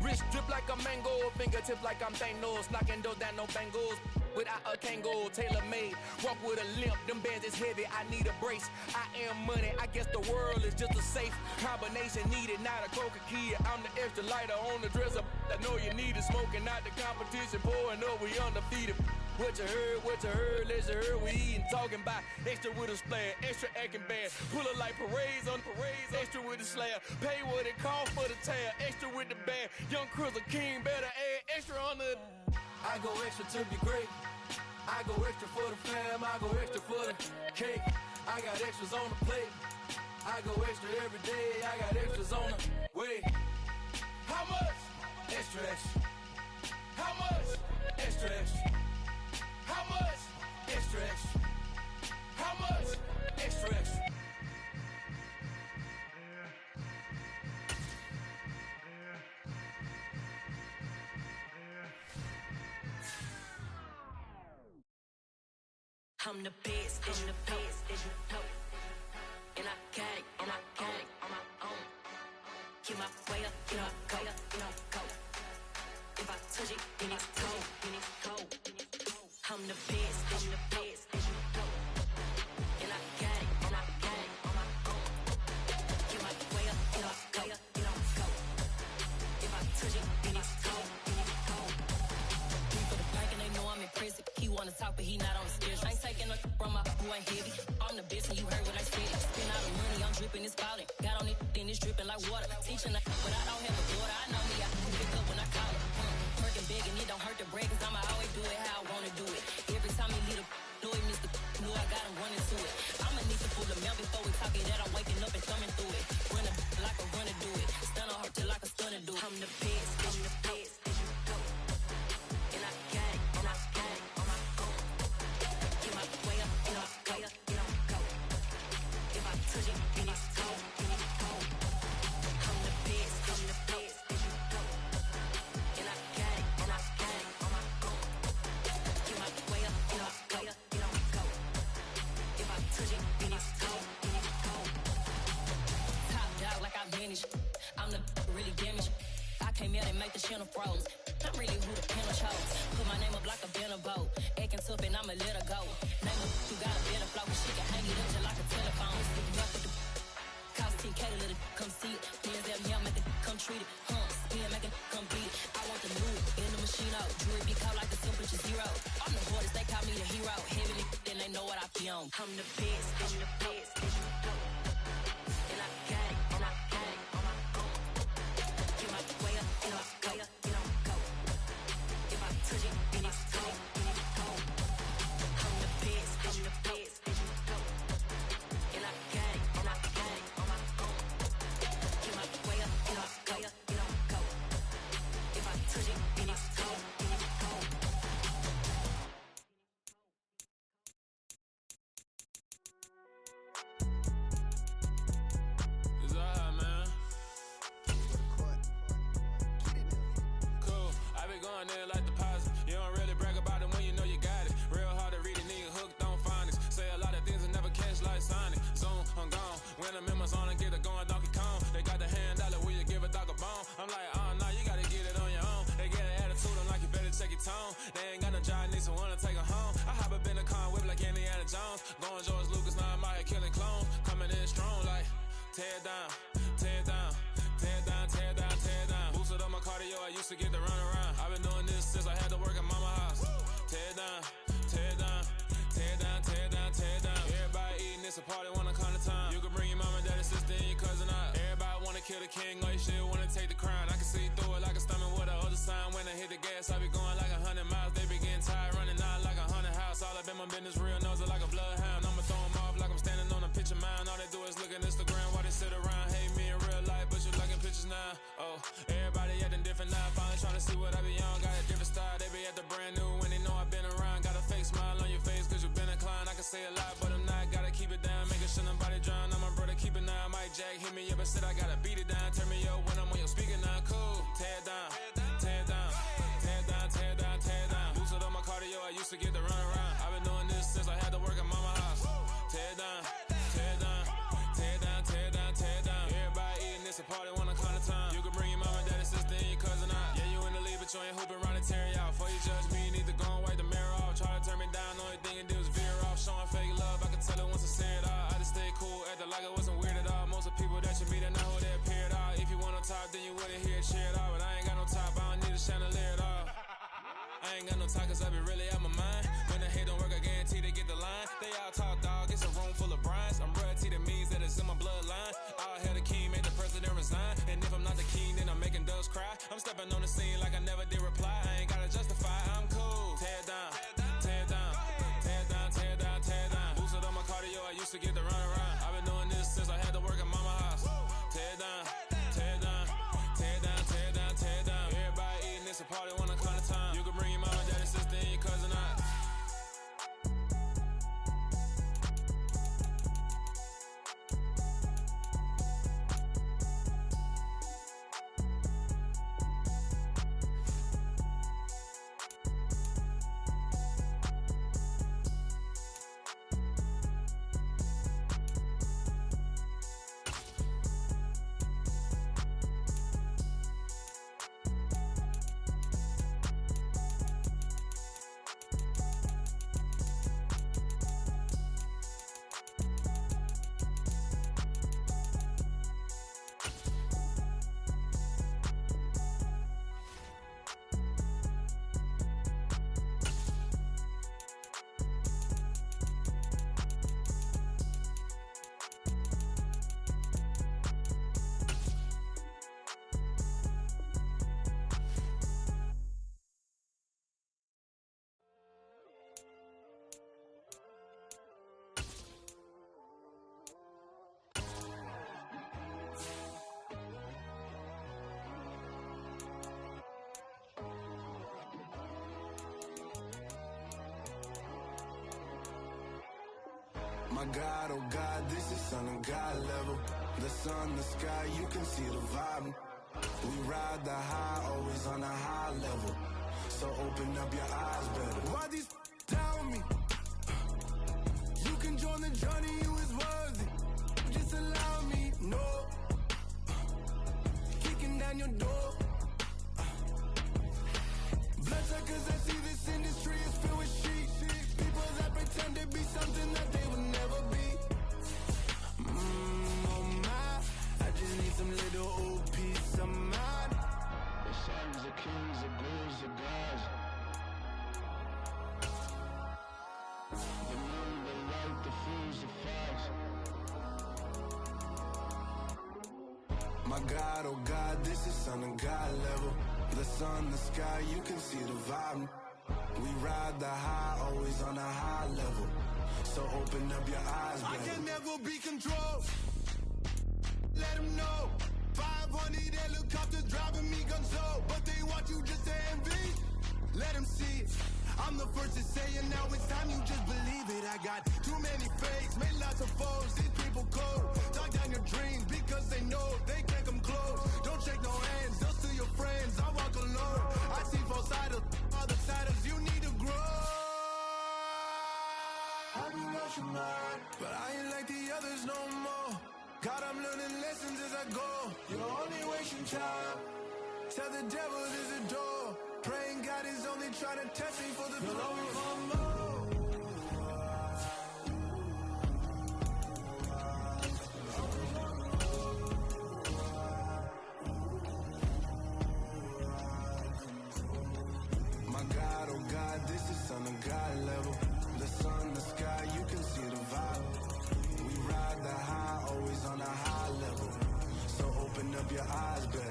Wrist drip like a mango, fingertips like I'm Thanos, knocking those down no bangles. without a Kangol, tailor-made. Walk with a limp, them bands is heavy, I need a brace. I am money, I guess the world is just a safe combination needed, not a coca-key. I'm the extra lighter on the dresser. I know you need it, smoking out the competition, pouring up, we undefeated. What you heard, let's heard, we eatin', talking about extra with a splash, extra acting bad, pull it like parades on parades, extra with the slab, pay what it costs for the tab, extra with the band, young Chris a king, better add extra on the. I go extra to be great, I go extra for the fam, I go extra for the cake, I got extras on the plate, I go extra every day, I got extras on the way. How much? Extra, extra. How much? Extra, extra. How much? Extra, extra. How much? Extra, extra. I'm the best, I'm the best, and I got it, and I got it on my own. Get my way up, get up, go, get up, go. If I touch it, then it's cold, then it's cold. I'm the best, I'm the best, and I got it, and I got it on my own. Get my way up, get up, go, get up, go. If I touch it, then it's cold, then it's cold. He for the bank and they know I'm impressive. He wanna talk, but he not on the schedule. I ain't taking no from my who ain't heavy. I'm the best and you heard what I said. Spend all the money, I'm dripping, it's falling. Got on it, then it's dripping like water. Teaching but I don't have a daughter. I know me, I can pick up when I call her. Working big and it don't hurt to break, cause I'ma always do it how I wanna do it. Every time he lead a know he missed the know I got him running to it. I'ma need to pull the mail before we talk it that I'm waking up and thumbing through it. Run a like a runner do it. Stun on her till like a stunner do it. I'm the best, I'm the best. And I got it, and I got it on my own. Get my way up, get up, go, get up, go. If I touch it, then it's cold, then it's cold. I'm the best, I'm the best. And I got it, and I got it on my own. Get my way up, get up, go, get up, go. If I touch it, then it's cold, then it's cold. Top dog like I managed. I'm the really damaged. I came out and make the channel froze. I'm really who the panel chose. Put my name up like a banner boat. Acting tough and I'ma let her go. Name her, you got a better flow. She can hang it up just like a telephone. Stick you up with the cost 10K to let it come see it. Hands down here, make it come treat it. Spin, make it come beat it. I want the new in the machine out. Jewelry be caught like the temperature zero. I'm the hardest, they call me the hero. Heavy then they know what I be on. I'm the best, I'm the best. And I got it, and I got it on my own. Get my way up, get up, go, get up, go. If I touch it, then it's cold, then it's cold. I'm the best, I'm the best. And I got it, and I got it on my own. Get my way up, get up, go, get up, go. If I touch it, then it's cold, then it's cold. It's alright, man. Cool. I been going there like deposit. You don't really brag about it when you know you got it. Real hard to read it, nigga hooked on phonics. Say a lot of things and never catch like Sonic. Zoom, I'm gone. When the members on and get it going, Donkey Kong. They got the hand dollar, will you give a dog a bone? I'm like, nah, you gotta get it on your own. They get an attitude, I'm like, you better check your tone. They ain't got no job, need someone to take her home. I hop up in the car, whip like Indiana Jones. Going George Lucas, now I'm out here killing clones. Coming in strong like, tear down, tear down, tear down, tear down, tear down. Boosted up my cardio, I used to get to run around. I've been doing this since I had to work at mama house. Tear down, tear down, tear down, tear down, tear down. Everybody eating, it's a party, wanna come to time. You can bring your mama, daddy, sister, and your cousin out. Everybody wanna kill the king, like shit, wanna take the crown. I can see through it like a stomach with a other sign. When I hit the gas, I be going like 100 miles. They be getting tired, running out like 100 house. All up in my business, real nose like a bloodhound. I'ma throw them off like I'm standing on a picture mound. All they do is look at Instagram while they sit around. Hate me in real life, but you liking pictures now. Oh, everybody acting different now. Finally trying to see what I be on. Got a different style, they be at the brand new when they know I've been around. Got a fake smile on your face, cause you been inclined. I can say a lot, but I'm not. Gotta keep it down, making sure nobody drown. I'm my brother, keep it now. Mike Jack hit me up and said I gotta beat it down. Turn me up when I'm on your speaker now. Cool, tear down, tear down, tear down, tear down, tear down. Boosted up my cardio, I used to get to run around. I've been doing this since I had to work at mama house. Tear down, tear down, tear down, tear down, tear down. Everybody eating, it's a party, wanna come to time. You can bring your mama, daddy, sister, and your cousin out. Yeah, you in the lead, but you ain't hooping around the Terry out. Before you judge me, you need to go and wipe the mirror off. Try I ain't got no time, cause I be really out my mind. When the hate don't work, I guarantee they get the line. They all talk, dog, it's a room full of brines. I'm royalty, that means that it's in my bloodline. All hail the king, made the president resign. And if I'm not the king, then I'm making doves cry. I'm stepping on the scene like I never did reply. I ain't gotta justify, I'm cool. Tear down, tear down, tear down, tear down, tear down. Boosted on my cardio, I used to get the run around. I've been doing this since I had to work at mama house. Tear down, tear down, tear down, tear down, tear down. Everybody eating, it's a party, one o'clock of time. You can bring your mama, daddy, sister, and your cousin out. My God, oh God, this is Son of God level. The sun, the sky, you can see the vibe. We ride the high, always on a high level. So open up your eyes better. Why these tell me? You can join the journey, you is worthy. Just allow me, no. Kicking down your door. Bloodsuckers, I see this industry is filled with sheep. People that pretend to be something that they would never be. Oh my, I just need some little old peace of mind. The sons of kings, the ghouls, the gods. The moon, the light, the fools, the facts. My God, oh God, this is Son of God level. The sun, the sky, you can see the vibe. We ride the high, always on a high level. So open up your eyes, baby. I can never be controlled. Let them know. 500 helicopters driving me gonzo. But they want you just to envy. Let them see it. I'm the first to say it, now it's time you just believe it. I got too many fakes, made lots of foes. These people cold. Talk down your dreams because they know they can't come close. Don't shake no hands, just to your friends. I walk alone. I see both sides, other siders. You need to grow. Have you lost your mind? But I ain't like the others no more. God, I'm learning lessons as I go. You're only wasting time. Tell the devil there's a door. Praying God is only trying to test me for the glory of more. My God, oh God, this is Son of God level. The sun, the sky, you can see the vibe. We ride the high, always on a high level. So open up your eyes, better.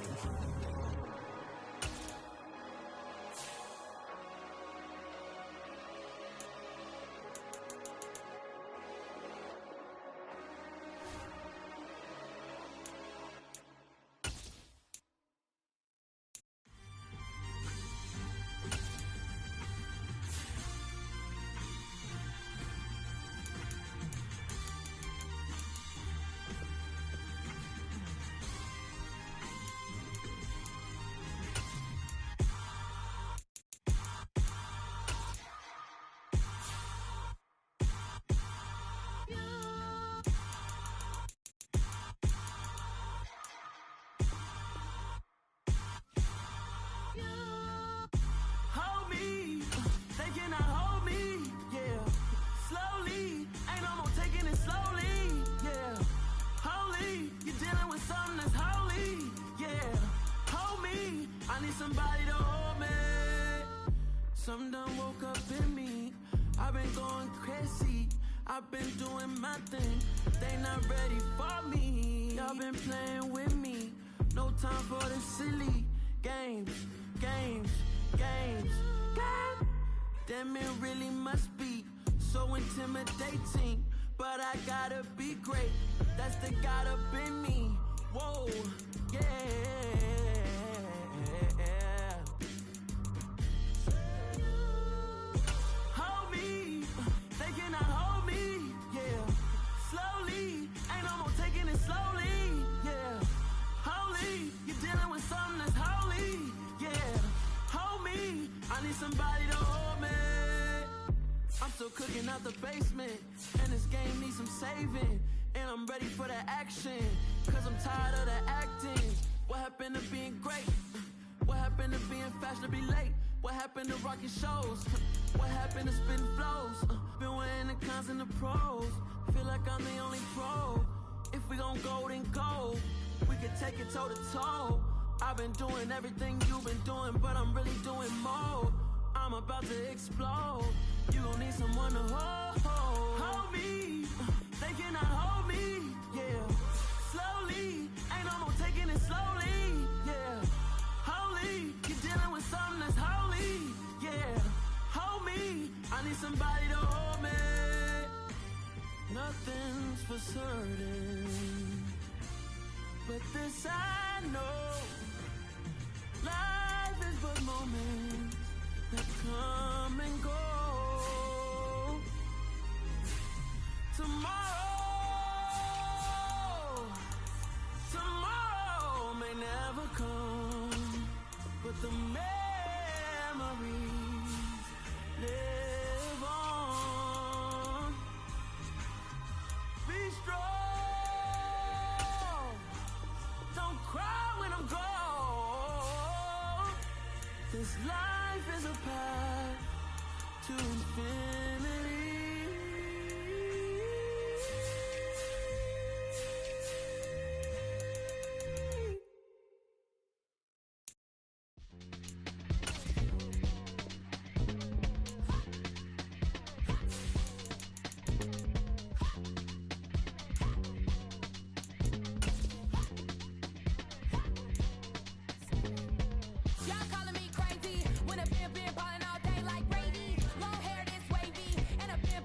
Some done woke up in me. I've been going crazy. I've been doing my thing. They not ready for me. Y'all been playing with me. No time for the silly games. Damn, it really must be so intimidating. But I gotta be great. That's the God up in me. Whoa, yeah. Hold me, they cannot hold me, yeah. Slowly, ain't no more taking it slowly, yeah. Holy, you're dealing with something that's holy, yeah. Hold me, I need somebody to hold me. I'm still cooking out the basement, and this game needs some saving. And I'm ready for the action, cause I'm tired of the acting. What happened to being great? What happened to being fashionably late? What happened to rocking shows? What happened to spitting flows? Been wearing the cons and the pros. Feel like I'm the only pro. If we gon' go, then go. We can take it toe to toe. I've been doing everything you've been doing, but I'm really doing more. I'm about to explode. You gon' need someone to hold me. They cannot hold me, yeah. Slowly, ain't no more taking it slowly, yeah. Holy, you're dealing with something that's holy, yeah. Hold me, I need somebody to hold me. Nothing's for certain, but this I know. Life is but moments that come and go. Tomorrow may never come, but the memories live on. Be strong, don't cry when I'm gone. This life is a path to infinity. When a been ballin' all day like Brady. Long hair this wavy, and a been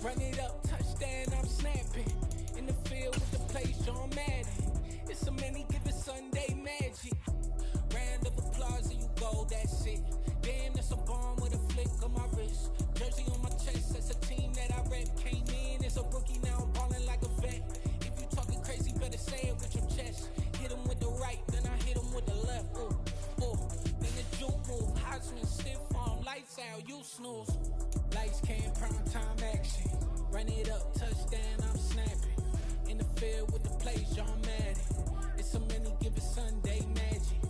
Run it up, touchdown, I'm snapping. In the field with the play, John Madden. It's so many, give it Sunday magic. Round of applause, and you go, that's it. Damn, that's a bomb with a flick on my wrist. Jersey on my chest, that's a team that I rep. Came in as a rookie, now I'm ballin' like a vet. If you talking crazy, better say it with your chest. Hit him with the right, then I hit him with the left. Ooh, ooh. Then the juke move, Heisman stiff arm, lights out, you snooze. Lights came, prime time action. Run it up, touchdown, I'm snapping. In the field with the plays, John Madden. It's so many, give it Sunday magic.